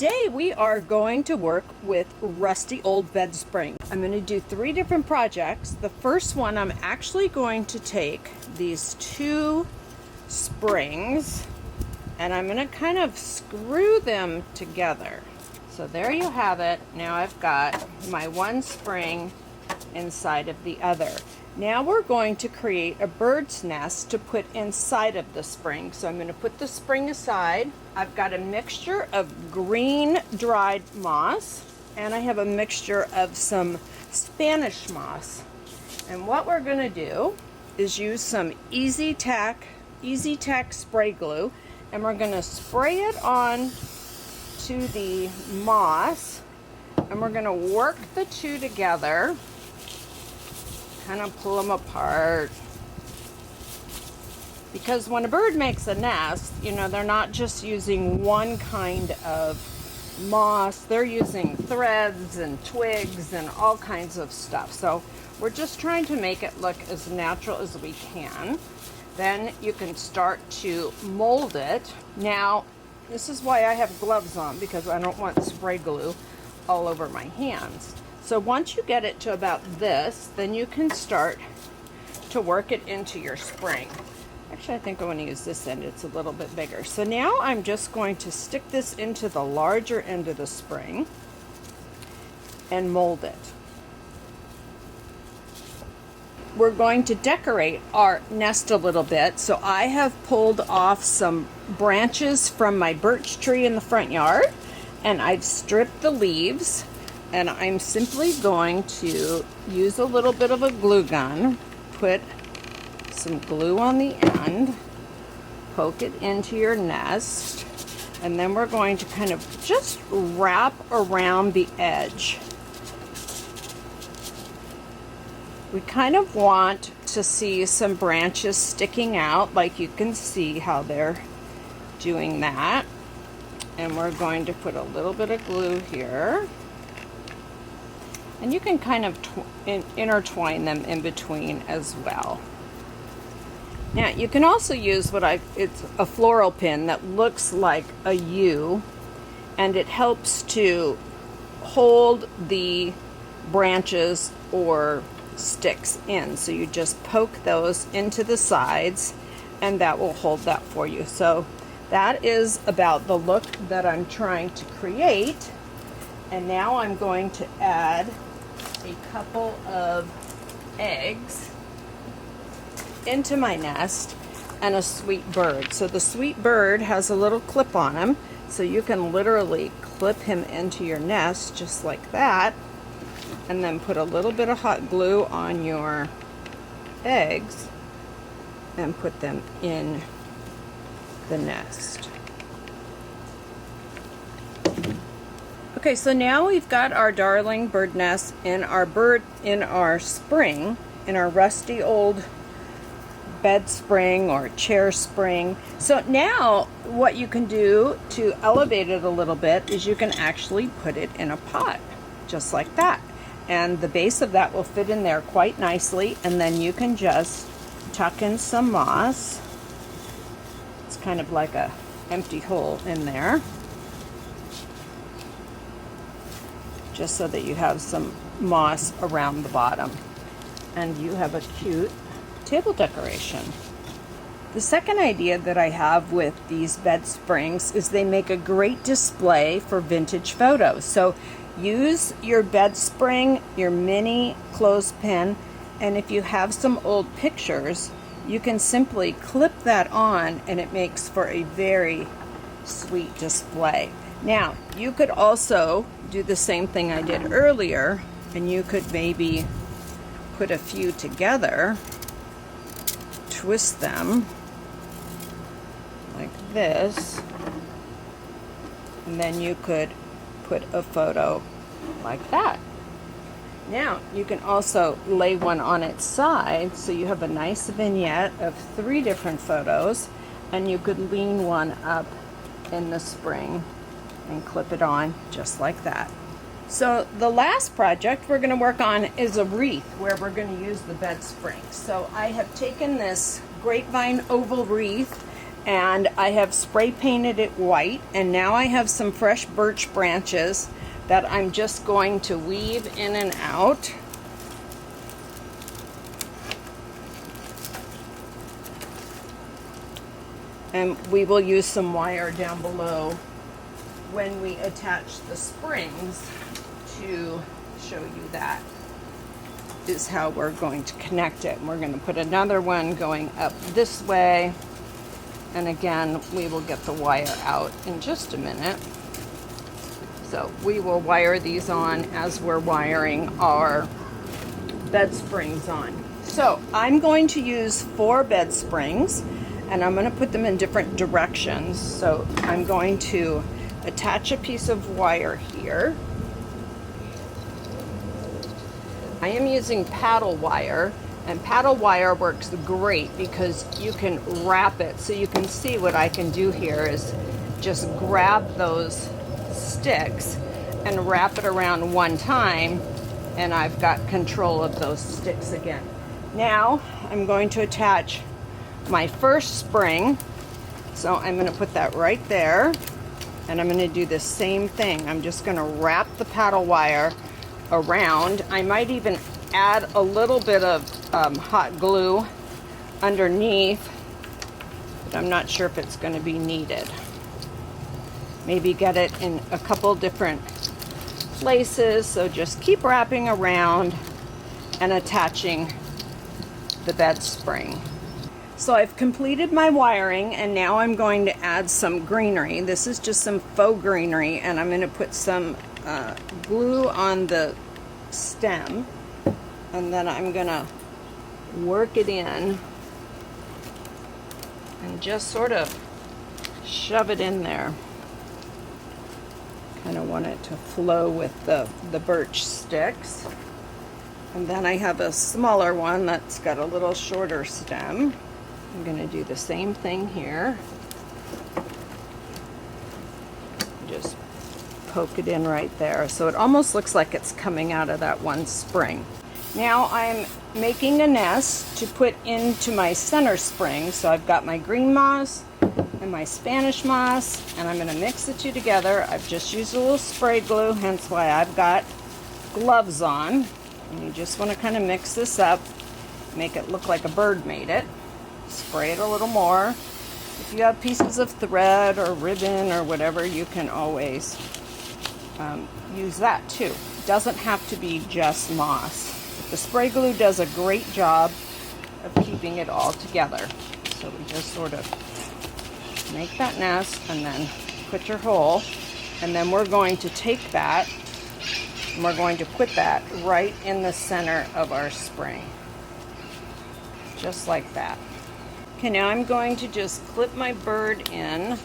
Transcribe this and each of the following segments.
Today we are going to work with rusty old bed springs. I'm going to do 3 different projects. The first one, I'm actually going to take these 2 springs and I'm going to kind of screw them together. So there you have it. Now I've got my one spring inside of the other. Now we're going to create a bird's nest to put inside of the spring. So I'm going to put the spring aside. I've got a mixture of green dried moss and I have a mixture of some Spanish moss. And what we're going to do is use some Easy Tack spray glue, and we're going to spray it on to the moss, and we're going to work the 2 together. Kind of pull them apart, because when a bird makes a nest, you know, they're not just using one kind of moss, they're using threads and twigs and all kinds of stuff. So we're just trying to make it look as natural as we can. Then you can start to mold it. Now this is why I have gloves on, because I don't want spray glue all over my hands. So once you get it to about this, then you can start to work it into your spring. Actually, I think I want to use this end. It's a little bit bigger. So now I'm just going to stick this into the larger end of the spring and mold it. We're going to decorate our nest a little bit. So I have pulled off some branches from my birch tree in the front yard, and I've stripped the leaves. And I'm simply going to use a little bit of a glue gun, put some glue on the end, poke it into your nest, and then we're going to kind of just wrap around the edge. We kind of want to see some branches sticking out, like you can see how they're doing that. And we're going to put a little bit of glue here. And you can kind of intertwine them in between as well. Now you can also use it's a floral pin that looks like a U, and it helps to hold the branches or sticks in. So you just poke those into the sides and that will hold that for you. So that is about the look that I'm trying to create. And now I'm going to add a couple of eggs into my nest and a sweet bird. So the sweet bird has a little clip on him, so you can literally clip him into your nest just like that, and then put a little bit of hot glue on your eggs and put them in the nest. Okay, so now we've got our darling bird nest in our spring, in our rusty old bed spring or chair spring. So now what you can do to elevate it a little bit is you can actually put it in a pot, just like that. And the base of that will fit in there quite nicely, and then you can just tuck in some moss. It's kind of like a empty hole in there, just so that you have some moss around the bottom, and you have a cute table decoration. The second idea that I have with these bed springs is they make a great display for vintage photos. So use your bed spring, your mini clothespin, and if you have some old pictures, you can simply clip that on and it makes for a very sweet display. Now, you could also do the same thing I did earlier, and you could maybe put a few together, twist them like this, and then you could put a photo like that. Now, you can also lay one on its side, so you have a nice vignette of 3 different photos, and you could lean one up in the spring and clip it on just like that. So the last project we're going to work on is a wreath where we're going to use the bed spring. So I have taken this grapevine oval wreath and I have spray painted it white, and now I have some fresh birch branches that I'm just going to weave in and out. And we will use some wire down below when we attach the springs to show you that is how we're going to connect it. We're going to put another one going up this way, and again we will get the wire out in just a minute. So we will wire these on as we're wiring our bed springs on. So I'm going to use 4 bed springs, and I'm going to put them in different directions. So I'm going to attach a piece of wire here. I am using paddle wire, and paddle wire works great because you can wrap it. So you can see what I can do here is just grab those sticks and wrap it around one time, and I've got control of those sticks again. Now I'm going to attach my first spring. So I'm going to put that right there, and I'm going to do the same thing. I'm just going to wrap the paddle wire around. I might even add a little bit of hot glue underneath, but I'm not sure if it's going to be needed. Maybe get it in a couple different places. So just keep wrapping around and attaching the bed spring. So I've completed my wiring, and now I'm going to add some greenery. This is just some faux greenery, and I'm going to put some glue on the stem, and then I'm going to work it in and just sort of shove it in there. Kind of want it to flow with the birch sticks. And then I have a smaller one that's got a little shorter stem. I'm going to do the same thing here. Just poke it in right there. So it almost looks like it's coming out of that one spring. Now I'm making a nest to put into my center spring. So I've got my green moss and my Spanish moss, and I'm going to mix the two together. I've just used a little spray glue, hence why I've got gloves on. And you just want to kind of mix this up, make it look like a bird made it. Spray it a little more. If you have pieces of thread or ribbon or whatever, you can always use that too. It doesn't have to be just moss. The spray glue does a great job of keeping it all together. So we just sort of make that nest and then put your hole, and then we're going to take that and we're going to put that right in the center of our spring, just like that. Okay, now I'm going to just clip my bird in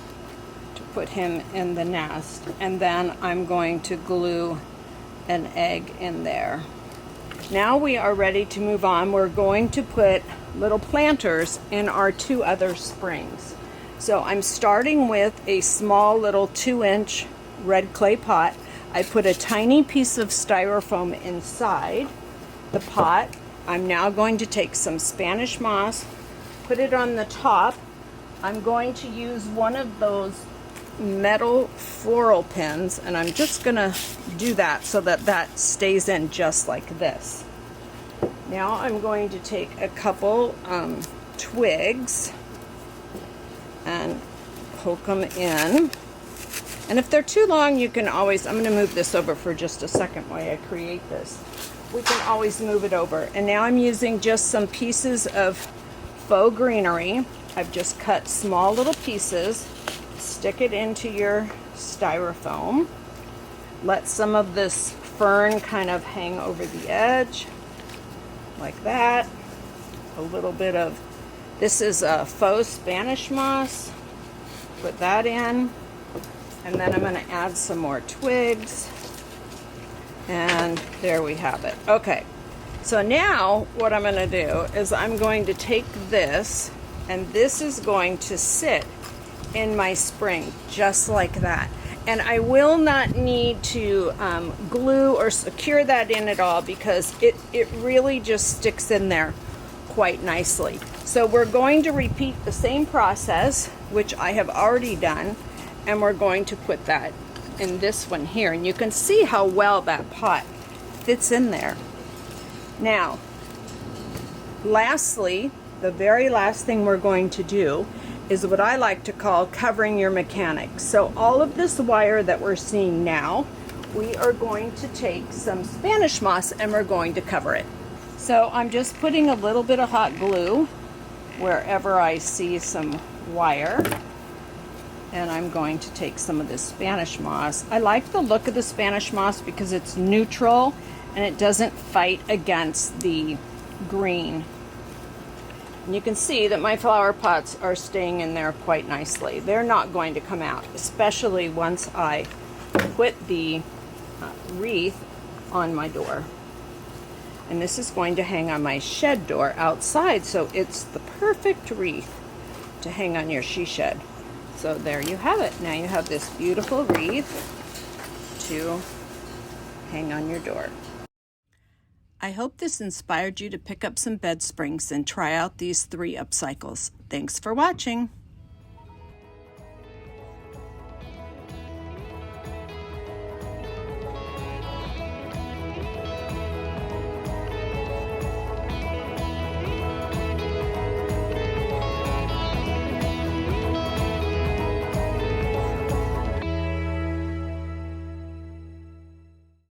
to put him in the nest, and then I'm going to glue an egg in there. Now we are ready to move on. We're going to put little planters in our 2 other springs. So I'm starting with a small little 2-inch red clay pot. I put a tiny piece of styrofoam inside the pot. I'm now going to take some Spanish moss, put it on the top. I'm going to use one of those metal floral pins, and I'm just going to do that so that that stays in just like this. Now I'm going to take a couple twigs and poke them in. And if they're too long, you can always, I'm going to move this over for just a second while I create this. We can always move it over. And now I'm using just some pieces of faux greenery. I've just cut small little pieces. Stick it into your styrofoam. Let some of this fern kind of hang over the edge, like that. A little bit of, this is a faux Spanish moss. Put that in. And then I'm going to add some more twigs. And there we have it. Okay, so now what I'm going to do is I'm going to take this, and this is going to sit in my spring just like that. And I will not need to glue or secure that in at all, because it really just sticks in there quite nicely. So we're going to repeat the same process, which I have already done, and we're going to put that in this one here. And you can see how well that pot fits in there. Now, lastly, the very last thing we're going to do is what I like to call covering your mechanics. So all of this wire that we're seeing now, we are going to take some Spanish moss and we're going to cover it. So I'm just putting a little bit of hot glue wherever I see some wire, and I'm going to take some of this Spanish moss. I like the look of the Spanish moss because it's neutral and it doesn't fight against the green. And you can see that my flower pots are staying in there quite nicely. They're not going to come out, especially once I put the wreath on my door. And this is going to hang on my shed door outside, so it's the perfect wreath to hang on your she shed. So there you have it. Now you have this beautiful wreath to hang on your door. I hope this inspired you to pick up some bed springs and try out these 3 upcycles. Thanks for watching.